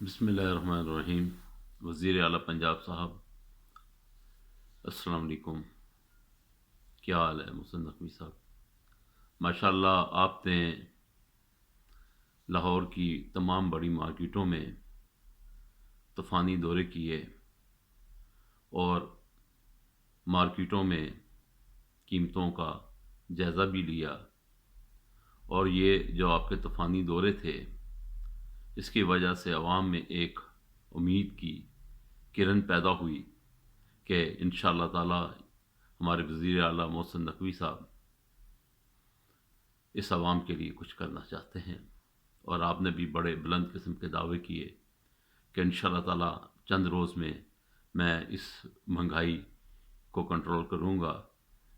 بسم اللہ الرحمن الرحیم۔ وزیر اعلیٰ پنجاب صاحب، السلام علیکم، کیا حال ہے؟ محسن نقوی صاحب، ماشاءاللہ آپ نے لاہور کی تمام بڑی مارکیٹوں میں طوفانی دورے کیے اور مارکیٹوں میں قیمتوں کا جائزہ بھی لیا، اور یہ جو آپ کے طوفانی دورے تھے اس کی وجہ سے عوام میں ایک امید کی کرن پیدا ہوئی کہ انشاءاللہ تعالی ہمارے وزیر اعلیٰ محسن نقوی صاحب اس عوام کے لیے کچھ کرنا چاہتے ہیں، اور آپ نے بھی بڑے بلند قسم کے دعوے کیے کہ انشاءاللہ تعالی چند روز میں اس مہنگائی کو کنٹرول کروں گا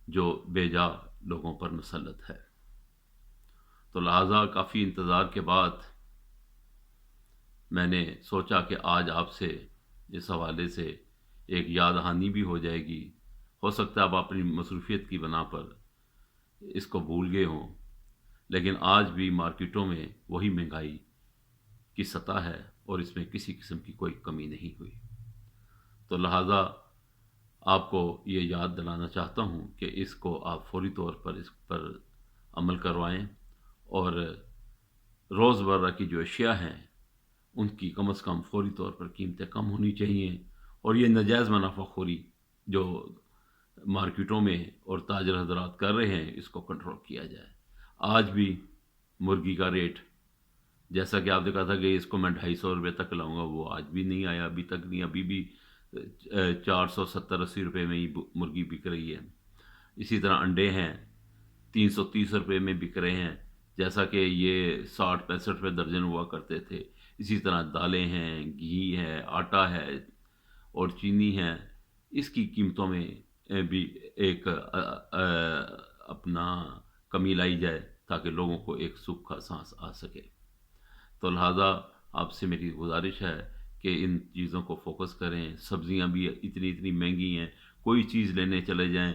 جو بے جا لوگوں پر مسلط ہے۔ تو لہٰذا کافی انتظار کے بعد میں نے سوچا کہ آج آپ سے اس حوالے سے ایک یاد دہانی بھی ہو جائے گی۔ ہو سکتا ہے آپ اپنی مصروفیت کی بنا پر اس کو بھول گئے ہوں، لیکن آج بھی مارکیٹوں میں وہی مہنگائی کی سطح ہے اور اس میں کسی قسم کی کوئی کمی نہیں ہوئی۔ تو لہٰذا آپ کو یہ یاد دلانا چاہتا ہوں کہ اس کو آپ فوری طور پر اس پر عمل کروائیں، اور روز مرہ کی جو اشیاء ہیں ان کی کم از کم فوری طور پر قیمتیں کم ہونی چاہیے، اور یہ ناجائز منافع خوری جو مارکیٹوں میں اور تاجر حضرات کر رہے ہیں اس کو کنٹرول کیا جائے۔ آج بھی مرغی کا ریٹ، جیسا کہ آپ نے کہا تھا کہ اس کو میں 250 تک لاؤں گا، وہ آج بھی نہیں آیا، ابھی تک نہیں، ابھی بھی 470-80 میں ہی مرغی بک رہی ہے۔ اسی طرح انڈے ہیں 330 میں بک رہے ہیں، جیسا کہ یہ 60-65 درجن ہوا کرتے تھے۔ اسی طرح دالیں ہیں، گھی ہے، آٹا ہے اور چینی ہے، اس کی قیمتوں میں بھی ایک اپنا کمی لائی جائے تاکہ لوگوں کو ایک سکھ کا سانس آ سکے۔ تو لہٰذا آپ سے میری گزارش ہے کہ ان چیزوں کو فوکس کریں۔ سبزیاں بھی اتنی مہنگی ہیں، کوئی چیز لینے چلے جائیں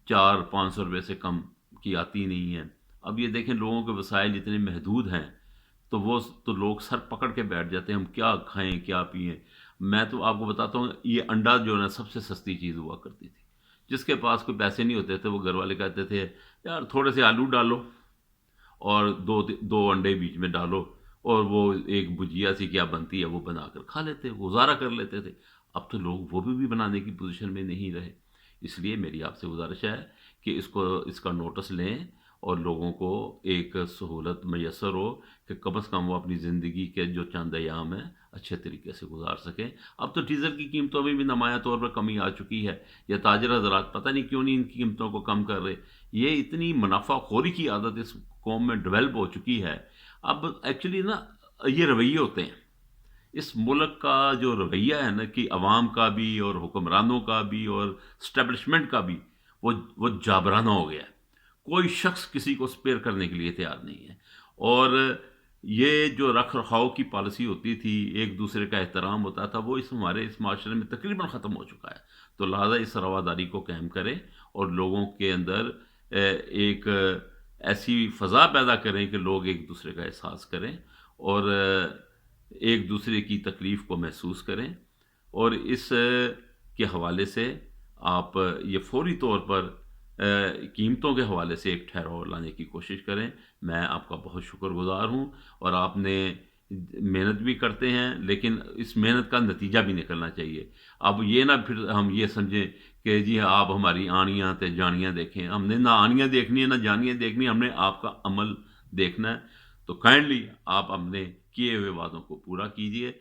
400-500 سے کم کی آتی نہیں ہے۔ اب یہ دیکھیں لوگوں کے وسائل اتنے محدود ہیں تو لوگ سر پکڑ کے بیٹھ جاتے ہیں، ہم کیا کھائیں کیا پئیں۔ میں تو آپ کو بتاتا ہوں، یہ انڈا جو ہے نا سب سے سستی چیز ہوا کرتی تھی۔ جس کے پاس کوئی پیسے نہیں ہوتے تھے وہ گھر والے کہتے تھے یار تھوڑے سے آلو ڈالو اور دو انڈے بیچ میں ڈالو، اور وہ ایک بھجیا سی کیا بنتی ہے وہ بنا کر کھا لیتے، گزارا کر لیتے تھے۔ اب تو لوگ وہ بھی بنانے کی پوزیشن میں نہیں رہے۔ اس لیے میری آپ سے گزارش ہے کہ اس کا نوٹس لیں اور لوگوں کو ایک سہولت میسر ہو کہ کم از کم وہ اپنی زندگی کے جو چند ایام ہیں اچھے طریقے سے گزار سکیں۔ اب تو ڈیزل کی قیمتوں میں بھی نمایاں طور پر کمی آ چکی ہے۔ یہ تاجر حضرات پتہ نہیں کیوں نہیں ان کی قیمتوں کو کم کر رہے۔ یہ اتنی منافع خوری کی عادت اس قوم میں ڈیولپ ہو چکی ہے۔ اب ایکچولی نا یہ رویے ہوتے ہیں، اس ملک کا جو رویہ ہے نا کہ عوام کا بھی اور حکمرانوں کا بھی اور اسٹیبلشمنٹ کا بھی وہ جابرانہ ہو گیا ہے۔ کوئی شخص کسی کو سپیئر کرنے کے لیے تیار نہیں ہے، اور یہ جو رکھ رکھاؤ کی پالیسی ہوتی تھی، ایک دوسرے کا احترام ہوتا تھا، وہ ہمارے اس معاشرے میں تقریباً ختم ہو چکا ہے۔ تو لہٰذا اس رواداری کو قائم کریں اور لوگوں کے اندر ایک ایسی فضا پیدا کریں کہ لوگ ایک دوسرے کا احساس کریں اور ایک دوسرے کی تکلیف کو محسوس کریں، اور اس کے حوالے سے آپ یہ فوری طور پر قیمتوں کے حوالے سے ایک ٹھہراؤ لانے کی کوشش کریں۔ میں آپ کا بہت شکر گزار ہوں، اور آپ نے محنت بھی کرتے ہیں، لیکن اس محنت کا نتیجہ بھی نکلنا چاہیے۔ اب یہ نہ پھر ہم یہ سمجھیں کہ جی آپ ہماری آنیاں تے جانیاں دیکھیں۔ ہم نے نہ آنیاں دیکھنی ہے نہ جانیاں دیکھنی ہے، ہم نے آپ کا عمل دیکھنا ہے۔ تو کائنڈلی آپ اپنے کیے ہوئے وعدوں کو پورا کیجئے۔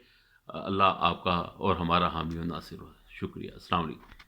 اللہ آپ کا اور ہمارا حامی و ناصر ہو۔ شکریہ، السلام علیکم۔